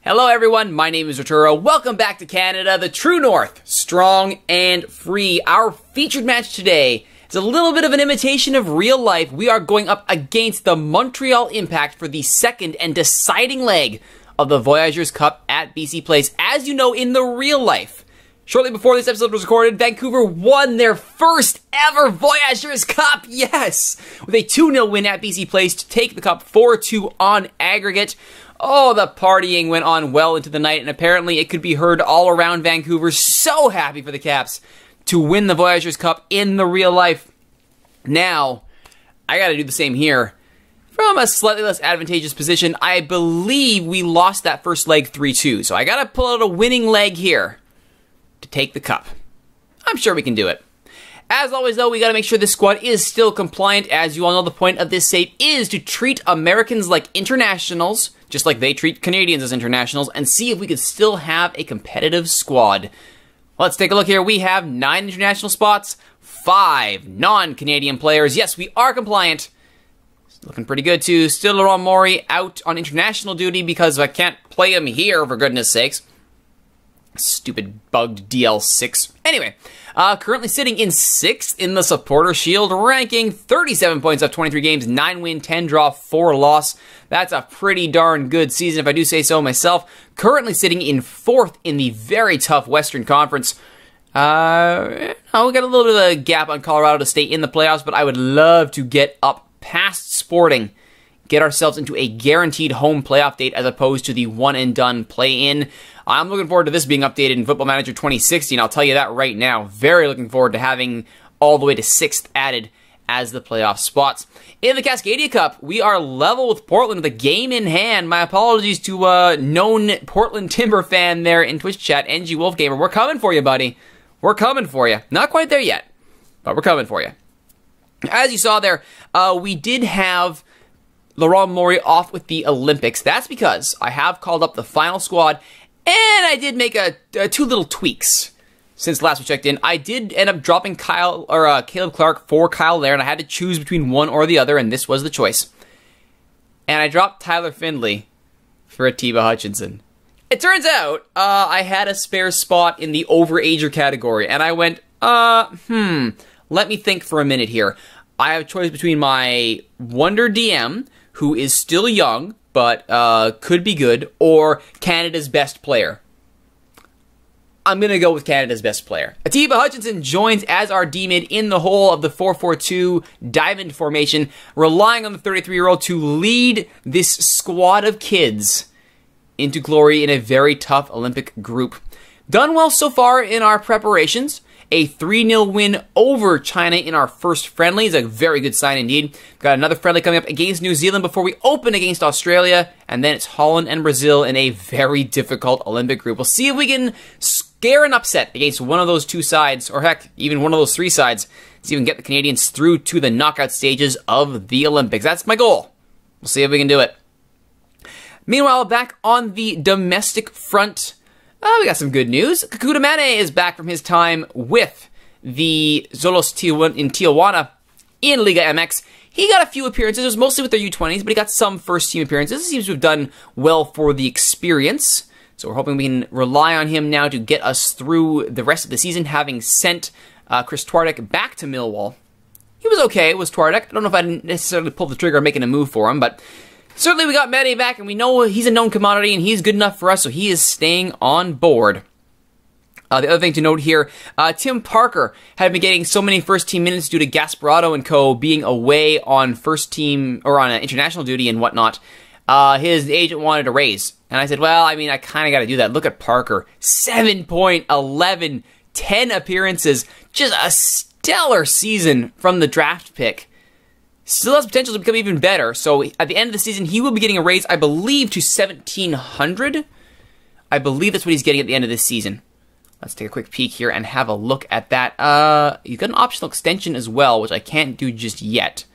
Hello everyone, my name is Rituro. Welcome back to Canada, the true north, strong and free. Our featured match today is a little bit of an imitation of real life. We are going up against the Montreal Impact for the second and deciding leg of the Voyageurs Cup at BC Place. As you know, in the real life, shortly before this episode was recorded, Vancouver won their first ever Voyageurs Cup, yes! With a 2-0 win at BC Place to take the cup 4-2 on aggregate. Oh, the partying went on well into the night, and apparently it could be heard all around Vancouver. So happy for the Caps to win the Voyageurs Cup in the real life. Now, I gotta do the same here. From a slightly less advantageous position, I believe we lost that first leg 3-2, so I gotta pull out a winning leg here to take the cup. I'm sure we can do it. As always, though, we gotta make sure this squad is still compliant. As you all know, the point of this save is to treat Americans like internationals, just like they treat Canadians as internationals, and see if we could still have a competitive squad. Let's take a look here. We have 9 international spots, 5 non-Canadian players. Yes, we are compliant. Looking pretty good, too. Still Laurent Maury out on international duty because I can't play him here, for goodness sakes. Stupid bugged DL6. Anyway, currently sitting in 6th in the Supporter Shield ranking, 37 points off 23 games, 9 win, 10 draw, 4 loss. That's a pretty darn good season, if I do say so myself. Currently sitting in 4th in the very tough Western Conference. We got a little bit of a gap on Colorado to stay in the playoffs, but I would love to get up past Sporting, get ourselves into a guaranteed home playoff date as opposed to the one-and-done play-in. I'm looking forward to this being updated in Football Manager 2016, I'll tell you that right now. Very looking forward to having all the way to 6th added as the playoff spots. In the Cascadia Cup, we are level with Portland with a game in hand. My apologies to a known Portland Timber fan there in Twitch chat, NG Wolfgamer. We're coming for you, buddy. We're coming for you. Not quite there yet, but we're coming for you. As you saw there, we did have Laurent Maury off with the Olympics. That's because I have called up the final squad, and I did make 2 little tweaks since last we checked in. I did end up dropping Caleb Clark for Kyle Lair, and I had to choose between one or the other, and this was the choice. And I dropped Tyler Findlay for Atiba Hutchinson. It turns out I had a spare spot in the overager category, and I went, let me think for a minute here. I have a choice between my Wonder DM, who is still young, but could be good, or Canada's best player. I'm going to go with Canada's best player. Atiba Hutchinson joins as our D-mid in the hole of the 4-4-2 diamond formation, relying on the 33-year-old to lead this squad of kids into glory in a very tough Olympic group. Done well so far in our preparations. A 3-0 win over China in our first friendly is a very good sign indeed. Got another friendly coming up against New Zealand before we open against Australia, and then it's Holland and Brazil in a very difficult Olympic group. We'll see if we can scare an upset against one of those 2 sides, or heck, even one of those 3 sides, see if we can get the Canadians through to the knockout stages of the Olympics. That's my goal. We'll see if we can do it. Meanwhile, back on the domestic front, we got some good news. Kakuta Mane is back from his time with the Zolos in Tijuana in Liga MX. He got a few appearances. It was mostly with their U20s, but he got some first-team appearances. He seems to have done well for the experience. So we're hoping we can rely on him now to get us through the rest of the season, having sent Chris Twardek back to Millwall. He was okay, was Twardek. I don't know if I necessarily pulled the trigger on making a move for him, but certainly we got Mane back, and we know he's a known commodity, and he's good enough for us, so he is staying on board. The other thing to note here, Tim Parker had been getting so many first-team minutes due to Gasparotto and co. being away on first-team, or on international duty and whatnot. His agent wanted a raise, and I said, well, I mean, I kind of got to do that. Look at Parker, 7.11, 10 appearances, just a stellar season from the draft pick. Still has potential to become even better, so at the end of the season, he will be getting a raise, I believe, to 1,700. I believe that's what he's getting at the end of this season. Let's take a quick peek here and have a look at that. He's got an optional extension as well, which I can't do just yet.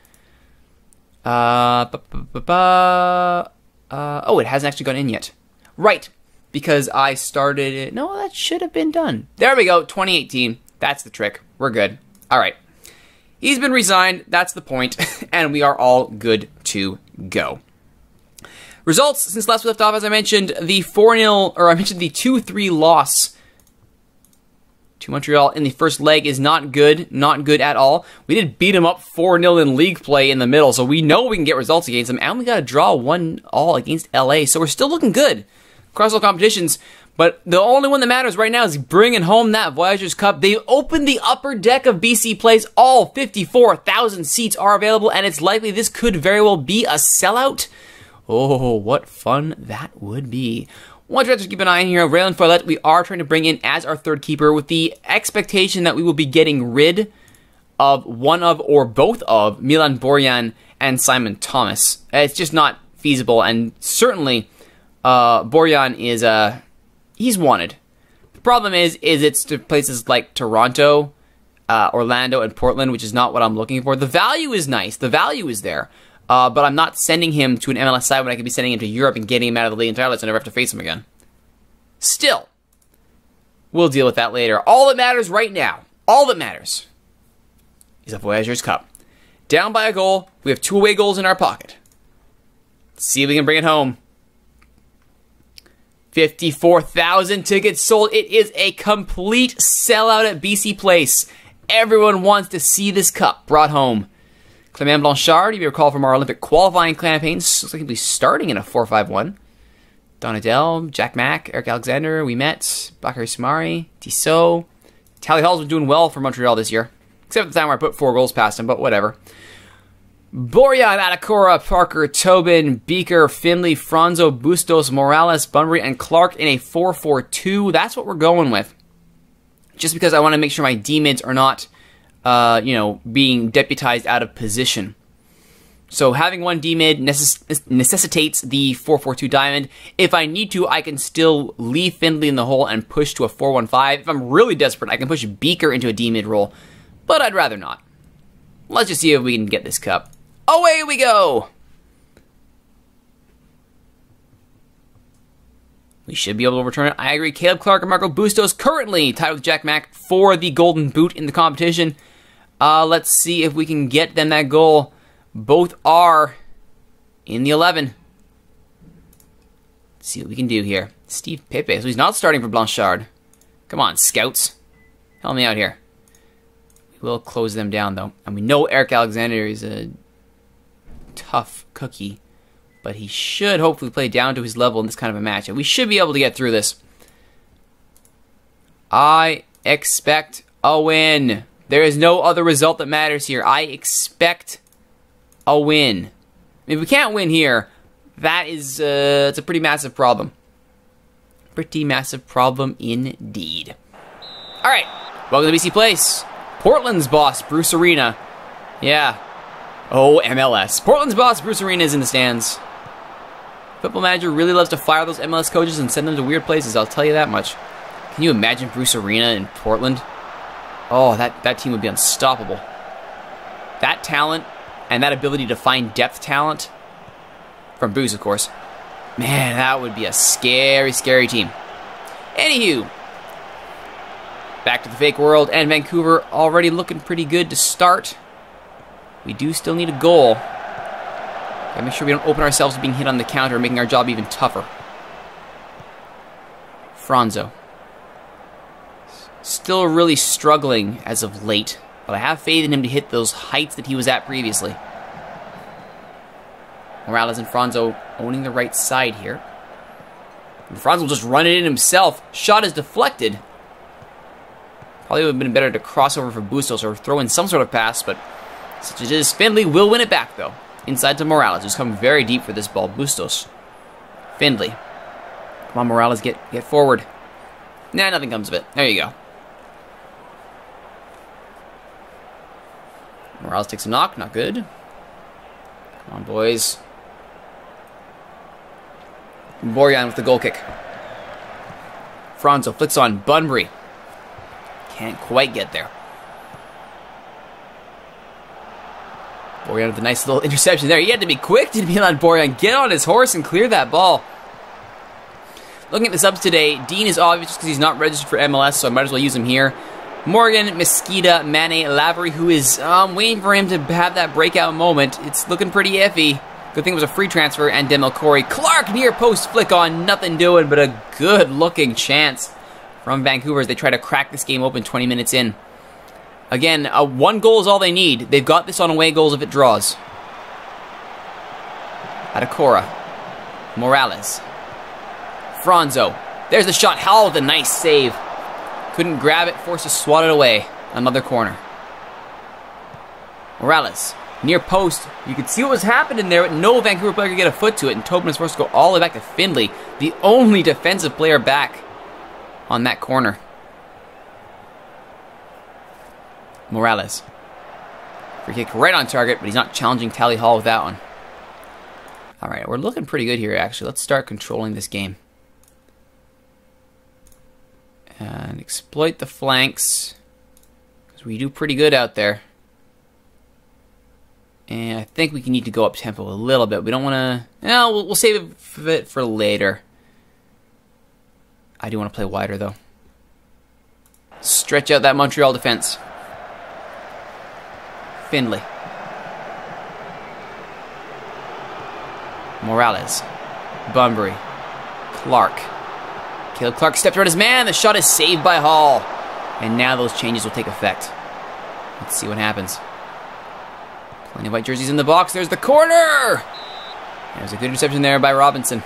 Oh, it hasn't actually gone in yet. Right, because I started it. No, that should have been done. There we go, 2018. That's the trick. We're good. All right. He's been resigned, that's the point, and we are all good to go. Results since last we left off, as I mentioned, the 4-0, or I mentioned the 2-3 loss to Montreal in the first leg is not good at all. We did beat them up 4-0 in league play in the middle, so we know we can get results against them, and we got to draw 1-1 against LA, so we're still looking good across all competitions. But the only one that matters right now is bringing home that Voyageurs Cup. They opened the upper deck of BC Place. All 54,000 seats are available, and it's likely this could very well be a sellout. Oh, what fun that would be. One to keep an eye on here. Raylan Follett, we are trying to bring in as our third keeper with the expectation that we will be getting rid of one of or both of Milan Borjan and Simon Thomas. It's just not feasible, and certainly Borjan is he's wanted. The problem is it's to places like Toronto, Orlando, and Portland, which is not what I'm looking for. The value is nice. The value is there. But I'm not sending him to an MLS side when I could be sending him to Europe and getting him out of the league entirely so I never have to face him again. Still, we'll deal with that later. All that matters right now, all that matters, is a Voyageurs Cup. Down by a goal, we have 2 away goals in our pocket. Let's see if we can bring it home. 54,000 tickets sold. It is a complete sellout at BC Place. Everyone wants to see this cup brought home. Clement Blanchard, you may recall from our Olympic qualifying campaigns, looks like he'll be starting in a 4-5-1. Donadell, Jack Mack, Eric Alexander, we met, Bakary Soumare, Tissot. Tally Hall's been doing well for Montreal this year, except at the time where I put 4 goals past him, but whatever. Borjan, Atakora, Parker, Tobin, Beaker, Finley, Franzo, Bustos, Morales, Bunbury, and Clark in a 4-4-2. That's what we're going with. Just because I want to make sure my D-mids are not being deputized out of position. So having one D-mid necessitates the 4-4-2 diamond. If I need to, I can still leave Findlay in the hole and push to a 4-1-5. If I'm really desperate, I can push Beaker into a D-mid role. But I'd rather not. Let's just see if we can get this cup. Away we go! We should be able to return it. I agree. Caleb Clark and Marco Bustos currently tied with Jack Mack for the Golden Boot in the competition. Let's see if we can get them that goal. Both are in the 11. Let's see what we can do here. Steve Pepe. So he's not starting for Blanchard. Come on, scouts. Help me out here. We will close them down, though. And we know Eric Alexander is a tough cookie. But he should hopefully play down to his level in this kind of a match. And we should be able to get through this. I expect a win. There is no other result that matters here. I expect a win. If we can't win here, that is it's a pretty massive problem. Pretty massive problem indeed. All right, welcome to BC Place. Portland's boss, Bruce Arena. Yeah. Oh, MLS. Portland's boss, Bruce Arena, is in the stands. Football manager really loves to fire those MLS coaches and send them to weird places, I'll tell you that much. Can you imagine Bruce Arena in Portland? Oh, that team would be unstoppable. That talent and that ability to find depth talent, from Bruce, of course. Man, that would be a scary, scary team. Anywho, back to the fake world, and Vancouver already looking pretty good to start. We do still need a goal. Gotta make sure we don't open ourselves to being hit on the counter, making our job even tougher. Franzo. Still really struggling as of late, but I have faith in him to hit those heights that he was at previously. Morales and Franzo owning the right side here. And Franzo will just run it in himself. Shot is deflected. Probably would have been better to cross over for Bustos or throw in some sort of pass, but such as it is, Findlay will win it back, though. Inside to Morales, who's coming very deep for this ball. Bustos. Findlay. Come on, Morales, get forward. Nah, nothing comes of it. There you go. Morales takes a knock, not good. Come on, boys. Borjan with the goal kick. Franzo flicks on Bunbury. Can't quite get there. Borjan with a nice little interception there. He had to be quick to Milan Borjan. Get on his horse and clear that ball. Looking at the subs today, Dean is obvious because he's not registered for MLS, so I might as well use him here. Morgan, Mesquita, Mane, Lavery, who is waiting for him to have that breakout moment. It's looking pretty iffy. Good thing it was a free transfer, and Demel Corey. Clark near post flick on, nothing doing, but a good looking chance from Vancouver as they try to crack this game open 20 minutes in. Again, 1 goal is all they need. They've got this on away goals if it draws. Adekora. Morales. Franzo. There's the shot. Howell with a nice save. Couldn't grab it, forced to swat it away. Another corner. Morales. Near post. You could see what was happening there, but no Vancouver player could get a foot to it, and Tobin was forced to go all the way back to Findlay, the only defensive player back on that corner. Morales. Free kick right on target, but he's not challenging Tally Hall with that one. Alright, we're looking pretty good here, actually. Let's start controlling this game. And exploit the flanks, because we do pretty good out there. And I think we need to go up tempo a little bit. We don't want to... No, we'll save it for later. I do want to play wider, though. Stretch out that Montreal defense. Findlay. Morales. Bunbury. Clark. Caleb Clark stepped around his man. The shot is saved by Hall. And now those changes will take effect. Let's see what happens. Plenty of white jerseys in the box. There's the corner! There's a good reception there by Robinson.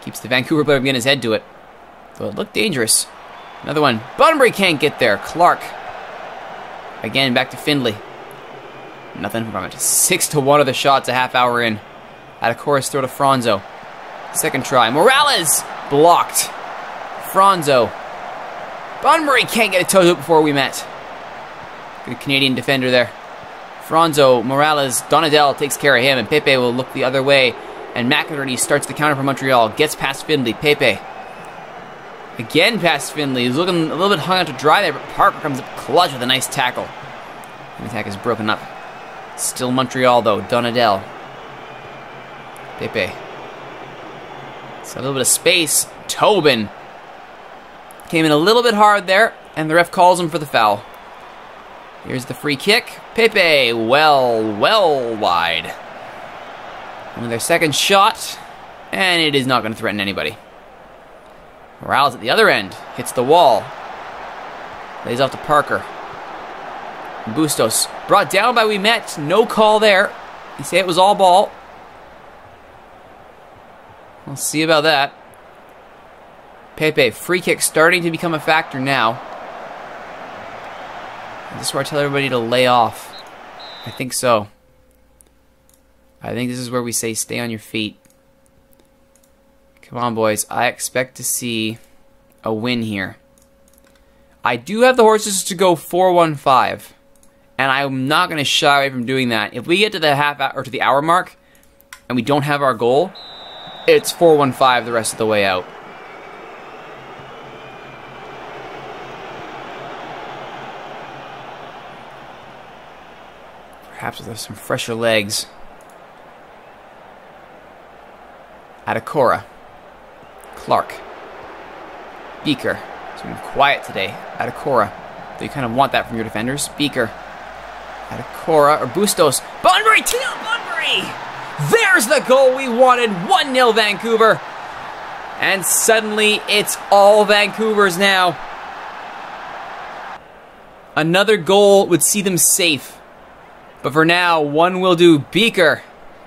Keeps the Vancouver player from getting his head to it. Though it looked dangerous. Another one. Bunbury can't get there. Clark. Again, back to Findlay. Nothing from it. 6-1 of the shots a half hour in. Adekora's throw to Franzo. Second try. Morales! Blocked. Franzo. Bunbury can't get a toe to it before we met. Good Canadian defender there. Franzo, Morales, Donadell takes care of him, and Pepe will look the other way. And McInerney starts the counter for Montreal. Gets past Findlay. Pepe. Again past Findlay. He's looking a little bit hung out to dry there, but Parker comes up clutch with a nice tackle. And the attack is broken up. Still Montreal, though. Donadell. Pepe. So a little bit of space. Tobin came in a little bit hard there, and the ref calls him for the foul. Here's the free kick. Pepe, well wide. Only their second shot, and it is not going to threaten anybody. Morales at the other end. Hits the wall. Lays off to Parker. Bustos brought down by Ouimet. No call there. You say it was all ball. We'll see about that. Pepe, free kick starting to become a factor now. This is where I tell everybody to lay off. I think so. I think this is where we say stay on your feet. Come on, boys. I expect to see a win here. I do have the horses to go 4-1-5. And I'm not going to shy away from doing that. If we get to the to the hour mark and we don't have our goal, it's 4-1-5 the rest of the way out. Perhaps with some fresher legs. Adekora. Clark. Beaker. It's been quiet today. Adekora. So you kind of want that from your defenders. Beaker. Adekora or Bustos. Bunbury! Bunbury! There's the goal we wanted. 1-0 Vancouver. And suddenly it's all Vancouver's now. Another goal would see them safe. But for now, one will do. Beaker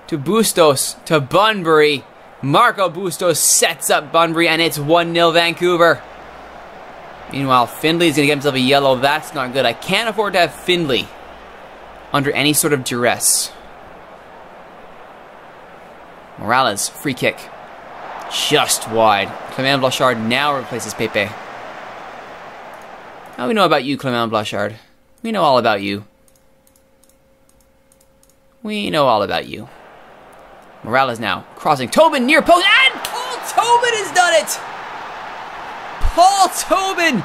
to Bustos to Bunbury. Marco Bustos sets up Bunbury, and it's 1-0 Vancouver. Meanwhile, Findlay's going to get himself a yellow. That's not good. I can't afford to have Findlay under any sort of duress. Morales, free kick. Just wide. Clement Blanchard now replaces Pepe. How we know about you, Clement Blanchard? We know all about you. We know all about you. Morales now crossing. Tobin near post. And Paul Tobin has done it! Paul Tobin!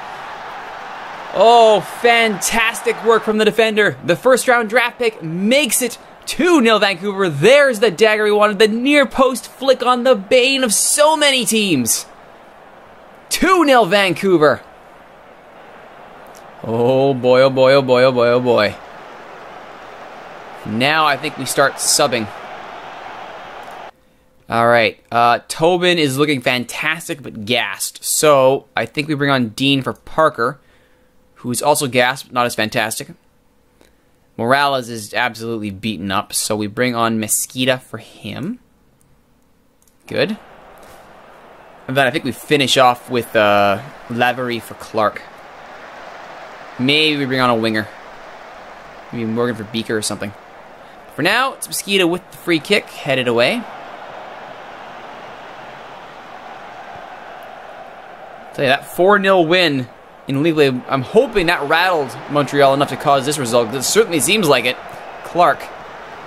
Oh, fantastic work from the defender. The first round draft pick makes it 2-0 Vancouver. There's the dagger we wanted. The near post flick on the bane of so many teams. 2-0 Vancouver. Oh boy, oh boy, oh boy, oh boy, oh boy. Now I think we start subbing. Alright, Tobin is looking fantastic but gassed. So, I think we bring on Dean for Parker, who's also gassed but not as fantastic. Morales is absolutely beaten up, so we bring on Mesquita for him. Good. And then I think we finish off with Lavery for Clark. Maybe we bring on a winger. Maybe Morgan for Beaker or something. For now, it's Mesquita with the free kick, headed away. Tell you, that 4-0 win in League Play, I'm hoping that rattled Montreal enough to cause this result. It certainly seems like it. Clark.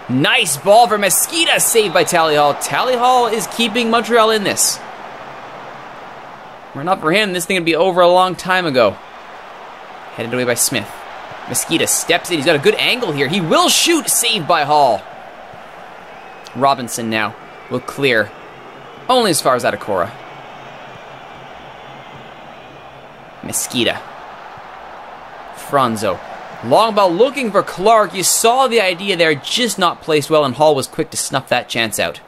Nice ball for Mesquita, saved by Tally Hall. Tally Hall is keeping Montreal in this. Were not for him, this thing would be over a long time ago. Headed away by Smith. Mesquita steps in. He's got a good angle here. He will shoot, saved by Hall. Robinson now will clear. Only as far as Adekora. Mesquita. Franzo. Long ball looking for Clark. You saw the idea there, just not placed well, and Hall was quick to snuff that chance out.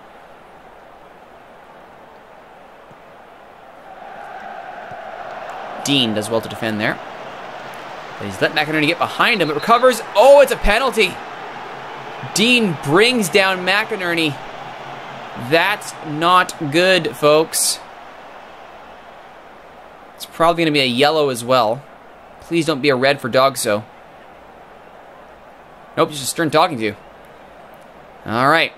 Dean does well to defend there. But he's let McInerney get behind him. It recovers. Oh, it's a penalty. Dean brings down McInerney. That's not good, folks. It's probably going to be a yellow as well. Please don't be a red for Dogso. Nope, just a stern talking to. Alright.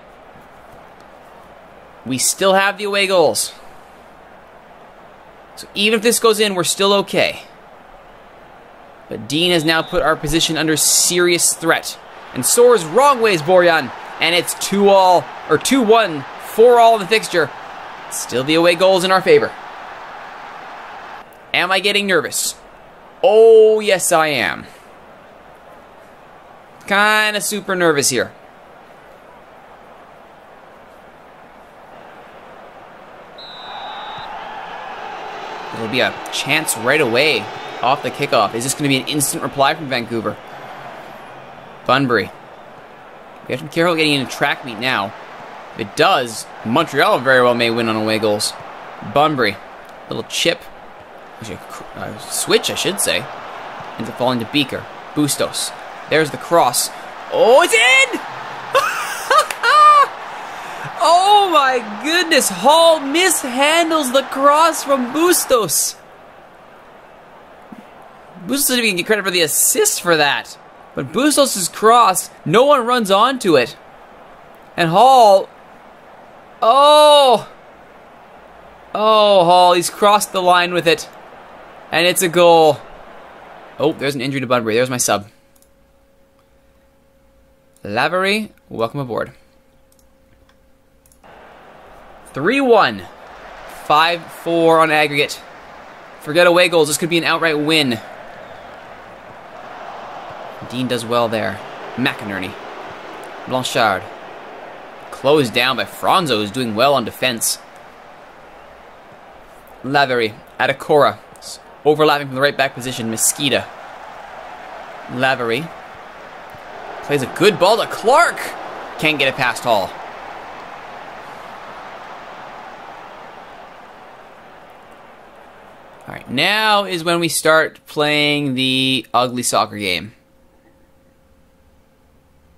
We still have the away goals. So even if this goes in, we're still okay. But Dean has now put our position under serious threat. And soars wrong ways, Borjan. And it's 2-all, or 2-1, 4-all in the fixture. Still the away goals in our favor. Am I getting nervous? Oh, yes I am. Kinda super nervous here. It'll be a chance right away off the kickoff. Is this going to be an instant reply from Vancouver? Bunbury. We have to be careful getting into track meet now. If it does, Montreal very well may win on away goals. Bunbury. Little chip. Switch, I should say. Into falling to Beaker. Bustos. There's the cross. Oh, it's in! Oh my goodness! Hall mishandles the cross from Bustos. Bustos didn't even get credit for the assist for that. But Bustos' cross, no one runs onto it. And Hall... Oh! Oh, Hall, he's crossed the line with it. And it's a goal. Oh, there's an injury to Bunbury. There's my sub. Lavery, welcome aboard. 3-1. 5-4 on aggregate. Forget away goals. This could be an outright win. Dean does well there. McInerney. Blanchard. Closed down by Franzo, who's doing well on defense. Lavery. Adekora. Overlapping from the right back position. Mesquita. Lavery. Plays a good ball to Clark. Can't get it past Hall. Alright, now is when we start playing the ugly soccer game.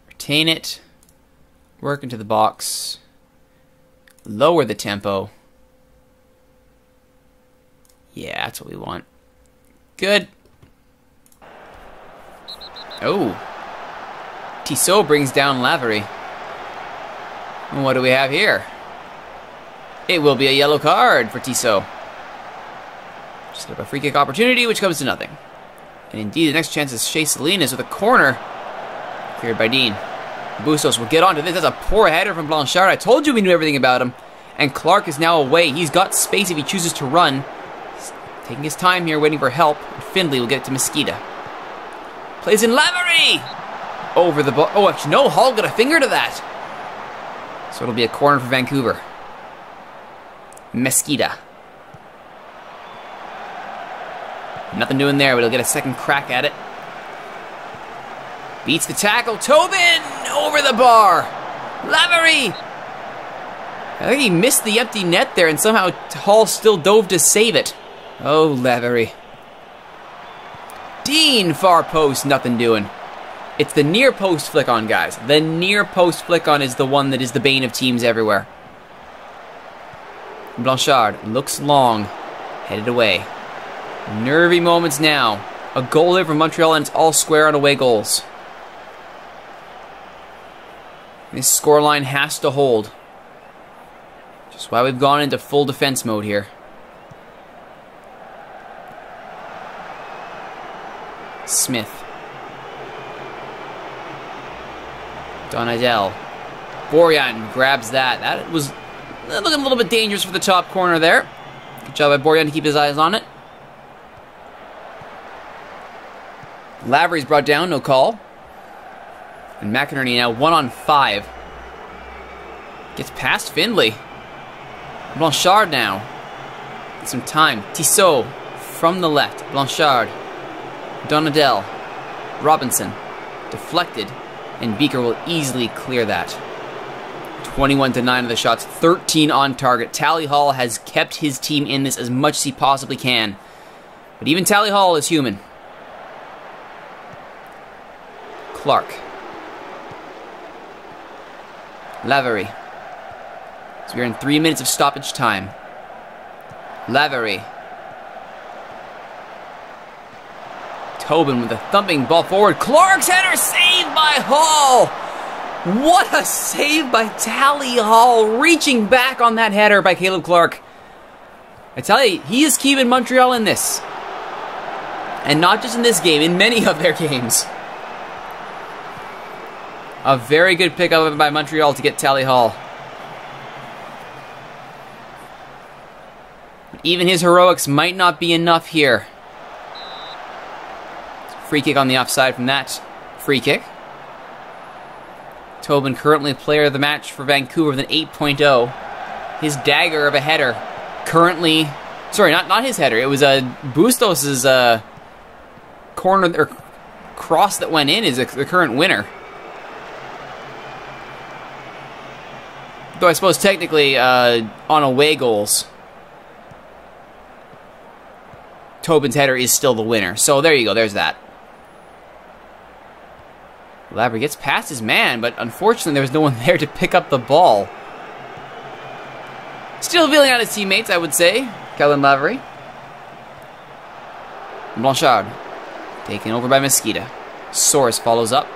Retain it. Work into the box. Lower the tempo. Yeah, that's what we want. Good. Oh. Tissot brings down Lavery. And what do we have here? It will be a yellow card for Tissot. Just got a free kick opportunity, which comes to nothing. And indeed, the next chance is Shea Salinas with a corner. Cleared by Dean. Bustos will get onto this. That's a poor header from Blanchard. I told you we knew everything about him. And Clark is now away. He's got space if he chooses to run. He's taking his time here, waiting for help. And Findlay will get it to Mesquita. Plays in Lavery! Over the ball. Oh, actually, no. Hall got a finger to that. So it'll be a corner for Vancouver. Mesquita. Nothing doing there, but he'll get a second crack at it. Beats the tackle. Tobin! Over the bar. Lavery! I think he missed the empty net there, and somehow Hall still dove to save it. Oh, Lavery. Dean, far post, nothing doing. It's the near post flick on, guys. The near post flick on is the one that is the bane of teams everywhere. Blanchard looks long, headed away. Nervy moments now. A goal there from Montreal, and it's all square on away goals. This scoreline has to hold. Just why we've gone into full defense mode here. Smith. Donadel. Borjan grabs that. That was looking a little bit dangerous for the top corner there. Good job by Borjan to keep his eyes on it. Lavery's brought down, no call. And McInerney now 1-on-5. Gets past Findlay. Blanchard now. Get some time. Tissot from the left. Blanchard. Donadel. Robinson. Deflected. And Beaker will easily clear that. 21-9 of the shots. 13 on target. Tally Hall has kept his team in this as much as he possibly can. But even Tally Hall is human. Clark. Lavery. So we're in 3 minutes of stoppage time. Lavery. Tobin with a thumping ball forward. Clark's header saved by Hall. What a save by Tally Hall. Reaching back on that header by Caleb Clark. I tell you, he is keeping Montreal in this. And not just in this game, in many of their games. A very good pickup by Montreal to get Tally Hall. But even his heroics might not be enough here. Free kick on the offside from that free kick. Tobin currently player of the match for Vancouver with an 8.0. His dagger of a header currently... Sorry, not his header. It was Bustos' corner or cross that went in is the current winner. Though I suppose technically on away goals, Tobin's header is still the winner. So there you go, there's that. Lavery gets past his man, but unfortunately there was no one there to pick up the ball. Still feeling out his teammates, I would say. Kellen Lavery. Blanchard. Taken over by Mosqueda. Soares follows up.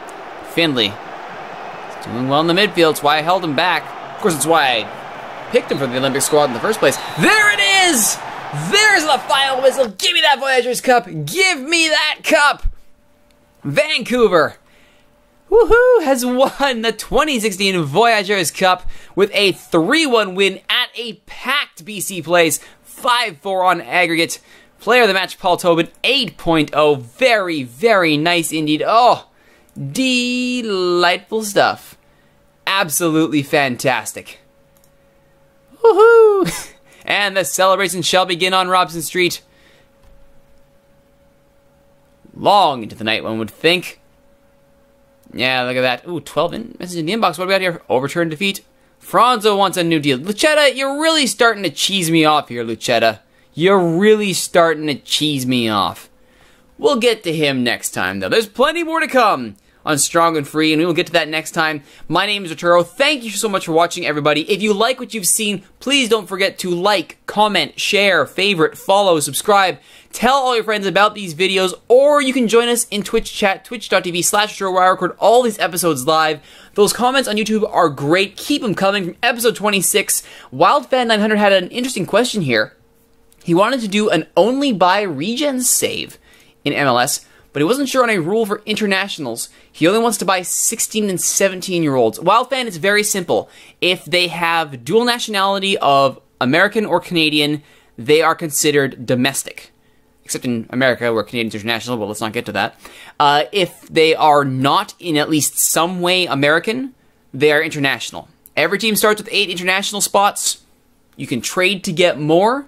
Findlay. He's doing well in the midfield. It's why I held him back. Of course, it's why I picked him for the Olympic squad in the first place. There it is! There's the final whistle. Give me that Voyageurs Cup. Give me that cup. Vancouver, woohoo, has won the 2016 Voyageurs Cup with a 3-1 win at a packed BC Place. 5-4 on aggregate. Player of the match, Paul Tobin, 8.0. Very, very nice indeed. Oh, delightful stuff. Absolutely fantastic. Woohoo! And the celebration shall begin on Robson Street. Long into the night, one would think. Yeah, look at that. Ooh, 12 message in the inbox. What do we got here? Overturned defeat. Franzo wants a new deal. Lucetta, you're really starting to cheese me off here, Lucetta. You're really starting to cheese me off. We'll get to him next time, though. There's plenty more to come on Strong and Free, and we will get to that next time. My name is Rituro. Thank you so much for watching, everybody. If you like what you've seen, please don't forget to like, comment, share, favorite, follow, subscribe. Tell all your friends about these videos, or you can join us in Twitch chat, twitch.tv/Rituro, where I record all these episodes live. Those comments on YouTube are great. Keep them coming. From episode 26, WildFan900 had an interesting question here. He wanted to do an only by regions save in MLS, but he wasn't sure on a rule for internationals. He only wants to buy 16 and 17-year-olds. WildFan, it's very simple. If they have dual nationality of American or Canadian, they are considered domestic. Except in America, where Canadians are international, but let's not get to that. If they are not in at least some way American, they are international. Every team starts with 8 international spots. You can trade to get more,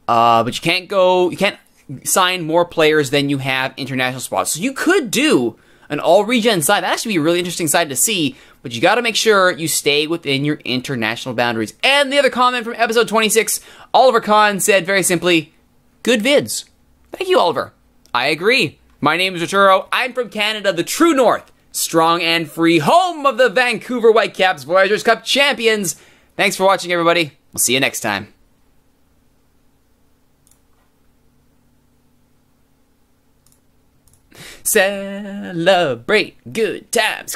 but you can't sign more players than you have international spots. So you could do an all-regen side. That'd actually be a really interesting side to see, but you got to make sure you stay within your international boundaries. And the other comment from episode 26, Oliver Kahn said very simply, good vids. Thank you, Oliver. I agree. My name is Rituro. I'm from Canada, the true north, strong and free, home of the Vancouver Whitecaps, Voyageurs Cup champions. Thanks for watching, everybody. We'll see you next time. Celebrate good times.